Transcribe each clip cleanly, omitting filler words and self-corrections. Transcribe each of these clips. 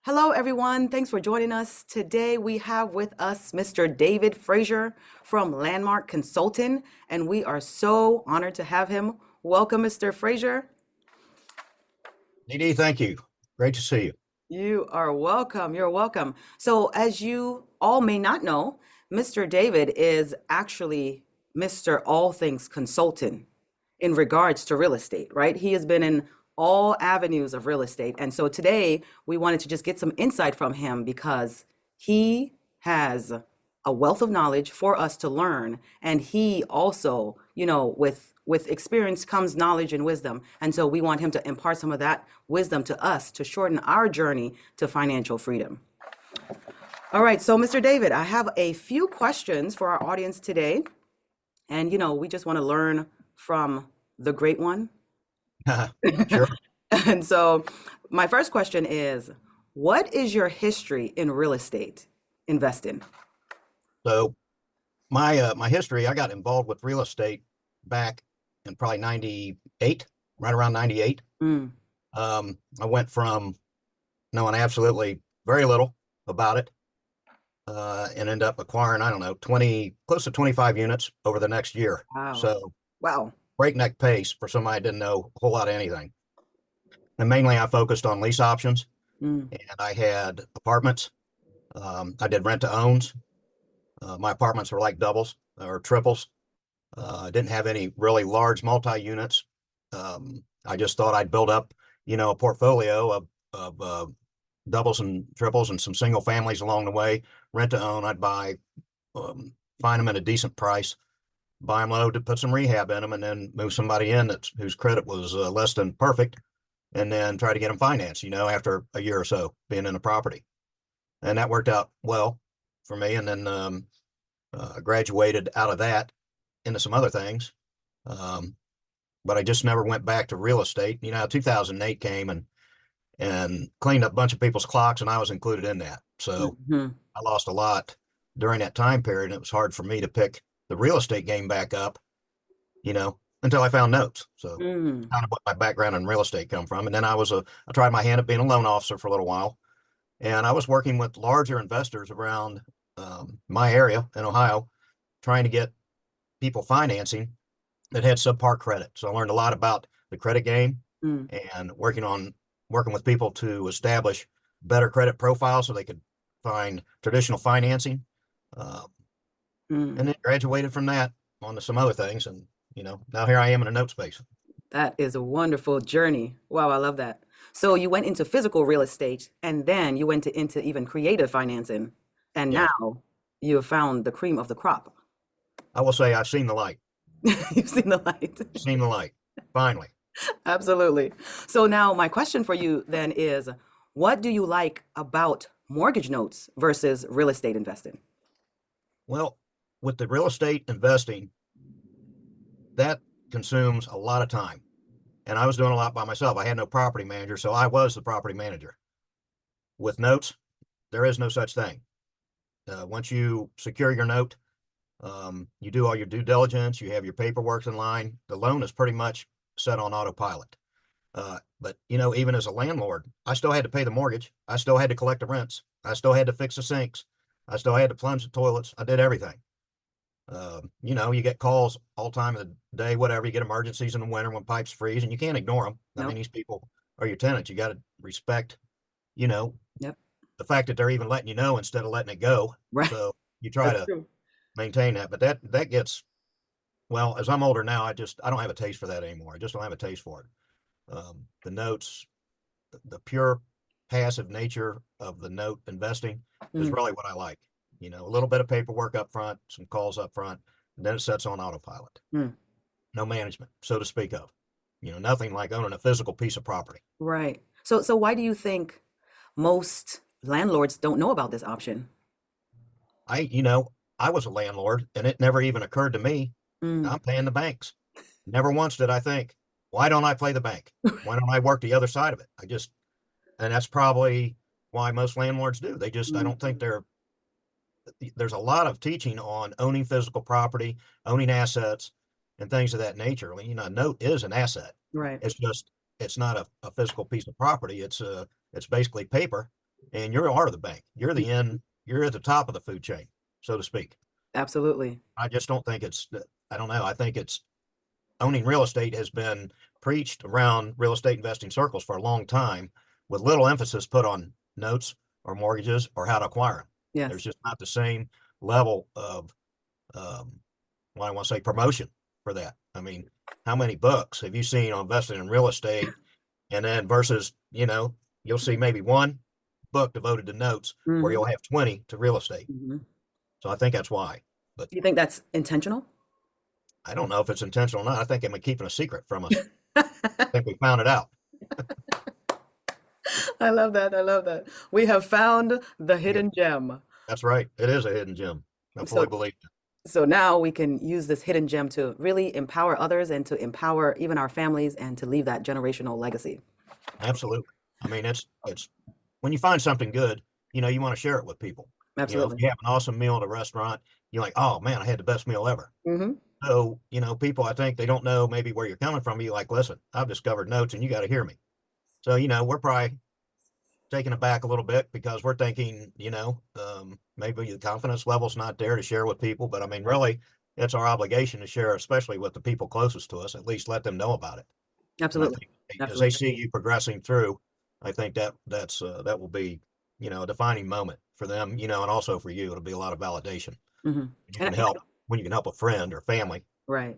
Hello, everyone. Thanks for joining us. Today we have with us Mr. David Frazier from Landmark Consulting, and we are so honored to have him. Welcome, Mr. Frazier. DD, thank you. Great to see you. You are welcome. You're welcome. So, as you all may not know, Mr. David is actually Mr. All Things Consultant in regards to real estate, right? He has been in all avenues of real estate. And so today we wanted to just get some insight from him because he has a wealth of knowledge for us to learn. And he also, with experience comes knowledge and wisdom. And so we want him to impart some of that wisdom to us to shorten our journey to financial freedom. All right, so Mr. David, I have a few questions for our audience today. And we just want to learn from the great one. Sure. And so my first question is, what is your history in real estate investing? So my history, I got involved with real estate back in probably 98, right around 98. Mm, I went from knowing absolutely very little about it and ended up acquiring, I don't know, close to 25 units over the next year. wow. So Wow. breakneck pace for somebody who didn't know a whole lot of anything. And mainly I focused on lease options Mm, and I had apartments. I did rent to owns. My apartments were like doubles or triples. I didn't have any really large multi-units. I just thought I'd build up, a portfolio of doubles and triples and some single families along the way. Rent to own, I'd buy, find them at a decent price, buy them low to put some rehab in them, and then move somebody in whose credit was less than perfect, and then try to get them financed. After a year or so being in the property, and that worked out well for me. And then graduated out of that into some other things. Um, but I just never went back to real estate. 2008 came and cleaned up a bunch of people's clocks, and I was included in that. So mhm, I lost a lot during that time period, and it was hard for me to pick the real estate game back up, until I found notes. So mm, kind of what my background in real estate come from. And then I tried my hand at being a loan officer for a little while, and I was working with larger investors around my area in Ohio, trying to get people financing that had subpar credit. So I learned a lot about the credit game mm, and working with people to establish better credit profiles so they could find traditional financing. Um, mm. and then graduated from that onto some other things. And, now here I am in a note space. That is a wonderful journey. Wow, I love that. So you went into physical real estate and then you went into even creative financing. And Yes. now you have found the cream of the crop. I will say I've seen the light, You've seen the light. seen the light, finally. Absolutely. So now my question for you then is, what do you like about mortgage notes versus real estate investing? Well, with the real estate investing, that consumes a lot of time. And I was doing a lot by myself. I had no property manager, so I was the property manager. With notes, there is no such thing. Once you secure your note, you do all your due diligence, you have your paperwork in line. The loan is pretty much set on autopilot. But even as a landlord, I still had to pay the mortgage. I still had to collect the rents. I still had to fix the sinks. I still had to plunge the toilets. I did everything. You get calls all time of the day, whatever. You get emergencies in the winter when pipes freeze, and you can't ignore them. I mean, Nope. these people are your tenants. You got to respect, you know, Yep. the fact that they're even letting you know instead of letting it go. Right. So you try That's to true. maintain that. But that gets, well, as I'm older now, I don't have a taste for that anymore. I just don't have a taste for it. The notes, the pure passive nature of the note investing is Mm, really what I like. A little bit of paperwork up front, some calls up front, and then it sets on autopilot. mm. No management, so to speak of. Nothing like owning a physical piece of property. Right. So why do you think most landlords don't know about this option? I, you know, I was a landlord and it never even occurred to me. Mm, I'm paying the banks. Never once did I think, why don't I play the bank? Why don't I work the other side of it? And that's probably why most landlords do. I mm, don't think there's a lot of teaching on owning physical property, owning assets, and things of that nature. A note is an asset. right. It's just it's not a physical piece of property. It's basically paper and you are the bank. You're the end. You're at the top of the food chain, so to speak. Absolutely. I just don't think I don't know. I think owning real estate has been preached around real estate investing circles for a long time with little emphasis put on notes or mortgages or how to acquire them. There's Yes. just not the same level of, um, well, I want to say promotion for that. I mean, how many books have you seen on investing in real estate? And then versus, you'll see maybe one book devoted to notes where Hmm. you'll have 20 to real estate. Hmm. So I think that's why. But Do you think that's intentional? I don't know if it's intentional or not. I think they've been keeping a secret from us. I think we found it out. I love that. I love that. We have found the Yeah, hidden gem. that's right. It is a hidden gem. I fully So believe it. so now we can use this hidden gem to really empower others and to empower even our families and to leave that generational legacy. Absolutely. I mean, it's when you find something good, you want to share it with people. If Absolutely. you have an awesome meal at a restaurant, you're like, oh man, I had the best meal ever. Hmm. So, people, I think they don't know maybe where you're coming from. You're like, listen, I've discovered notes and you got to hear me. So, we're probably taken aback a little bit because we're thinking, maybe the confidence level's not there to share with people. But I mean, really, it's our obligation to share, especially with the people closest to us, at least let them know about it. And I Absolutely. think as they Absolutely. see you progressing through, I think that will be, a defining moment for them, and also for you. It'll be a lot of validation. Hmm. You And can help when you can help a friend or family. right.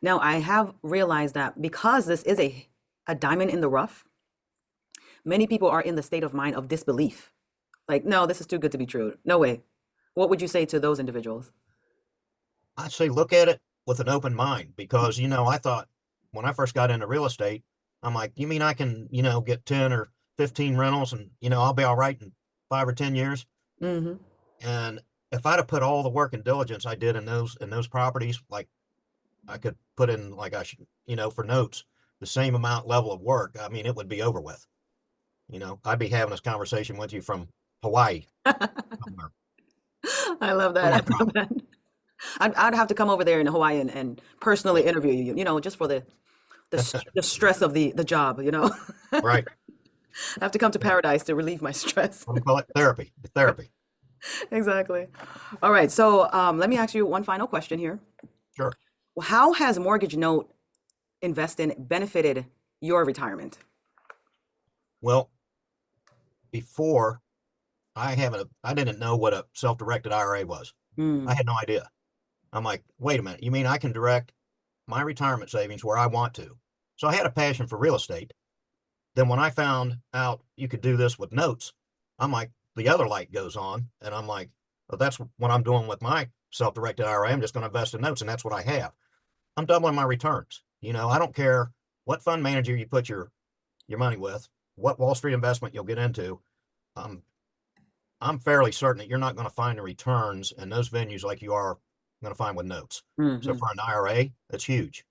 Now I have realized that because this is a diamond in the rough, many people are in the state of mind of disbelief. Like, no, this is too good to be true. No way. What would you say to those individuals? I'd say look at it with an open mind because, I thought when I first got into real estate, I'm like, you mean I can, get 10 or 15 rentals and, I'll be all right in 5 or 10 years? Hmm. And if I'd have put all the work and diligence I did in those properties, like I could put in like I should, for notes, the same amount level of work, I mean, it would be over with. I'd be having this conversation with you from Hawaii somewhere, I love that. somewhere I love tropical. that. I'd have to come over there in Hawaii and personally interview you, just for the stress of the job, I Right. have to come to paradise to relieve my stress. What do we call it? Therapy. Therapy. Exactly. All right. So let me ask you one final question here. Sure. Well, how has mortgage note investing benefited your retirement? Well, before I didn't know what a self-directed IRA was. I Mm, had no idea. I'm like, wait a minute, you mean I can direct my retirement savings where I want to? So I had a passion for real estate. Then when I found out you could do this with notes, I'm like, the other light goes on, and I'm like, well, that's what I'm doing with my self-directed IRA. I'm just going to invest in notes, and that's what I have. I'm doubling my returns. I don't care what fund manager you put your money with, what Wall Street investment you'll get into. Um, I'm fairly certain that you're not going to find the returns in those venues like you are going to find with notes. So hmm. for an IRA, that's huge.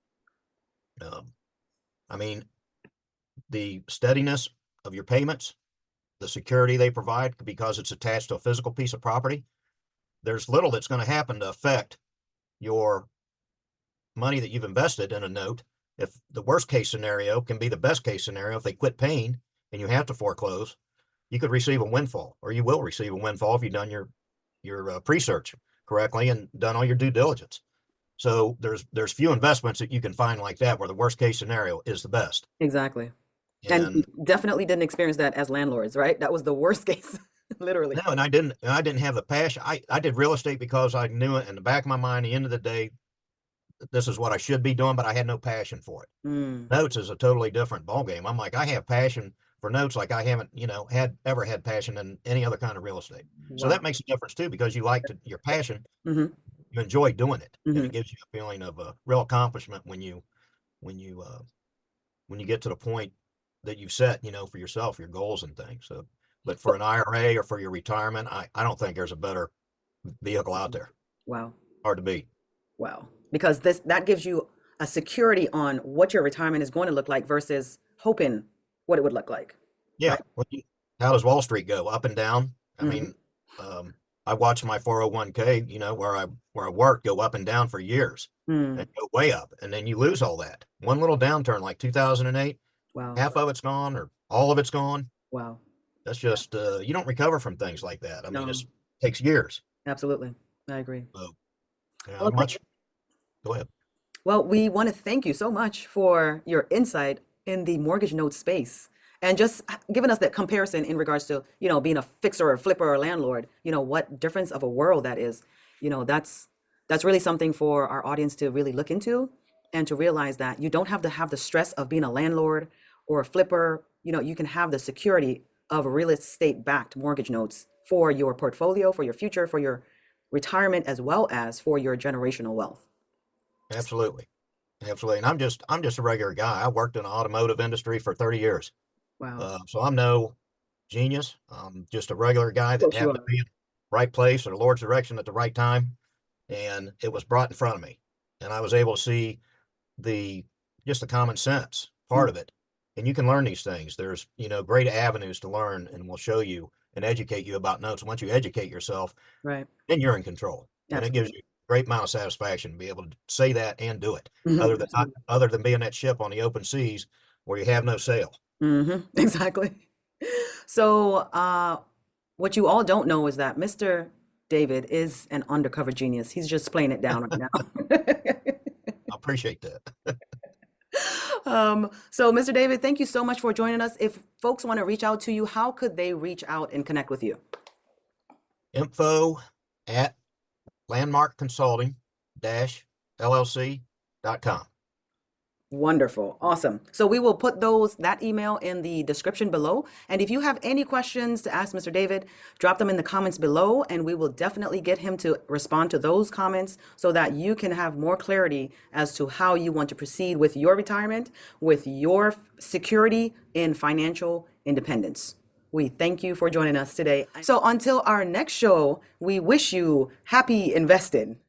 Um, I mean, the steadiness of your payments, the security they provide because it's attached to a physical piece of property, there's little that's going to happen to affect your money that you've invested in a note. If the worst case scenario can be the best case scenario, if they quit paying and you have to foreclose, you could receive a windfall, or you will receive a windfall if you've done your pre-search correctly and done all your due diligence. So there's few investments that you can find like that where the worst case scenario is the best. Exactly. And And definitely didn't experience that as landlords, right? That was the worst case, literally. no, and I didn't have the passion. I did real estate because I knew it in the back of my mind. At the end of the day, this is what I should be doing, but I had no passion for it. Mm, Notes is a totally different ballgame. I'm like, I have passion for notes like I haven't, had passion in any other kind of real estate. So wow. that makes a difference too, because your passion, Hmm. you enjoy doing it, and Hmm. it gives you a feeling of a real accomplishment when you when you get to the point that you've set, for yourself, your goals and things. So, but for an IRA or for your retirement, I don't think there's a better vehicle out there. Wow. Hard to beat. Wow. Because that gives you a security on what your retirement is going to look like versus hoping what it would look like, Yeah. right? How does Wall Street go? Up and down? I Hmm. mean, um, I watched my 401k, where I work go up and down for years and Mm, go way up. And then you lose all that. One little downturn like 2008, wow. half of it's gone or all of it's gone. Wow. That's just you don't recover from things like that. I mean, No, it takes years. absolutely. I agree. So, Well, much. Go ahead. well, we want to thank you so much for your insight in the mortgage note space and just giving us that comparison in regards to, being a fixer or a flipper or a landlord, what difference of a world that is. That's really something for our audience to really look into and to realize that you don't have to have the stress of being a landlord or a flipper. You can have the security of real estate backed mortgage notes for your portfolio, for your future, for your retirement, as well as for your generational wealth. Absolutely. Absolutely. And I'm just a regular guy. I worked in the automotive industry for 30 years. Wow. So I'm no genius. I'm just a regular guy Of that course you happened to are. be in the right place or the Lord's direction at the right time. And it was brought in front of me. And I was able to see the just the common sense Mm. part of it. And you can learn these things. There's, great avenues to learn, and we'll show you and educate you about notes. Once you educate yourself, Right. then you're in control. And it gives Absolutely. you a great amount of satisfaction to be able to say that and do it, Hmm. Absolutely. other than being that ship on the open seas where you have no sail. Hmm. Exactly. So, what you all don't know is that Mr. David is an undercover genius. He's just playing it down right now. I appreciate that. So, Mr. David, thank you so much for joining us. If folks want to reach out to you, how could they reach out and connect with you? Info at landmark consulting LLC.com. Wonderful. Awesome. So we will put that email in the description below. And if you have any questions to ask Mr. David, drop them in the comments below and we will definitely get him to respond to those comments so that you can have more clarity as to how you want to proceed with your retirement, with your security and financial independence. We thank you for joining us today. So until our next show, we wish you happy investing.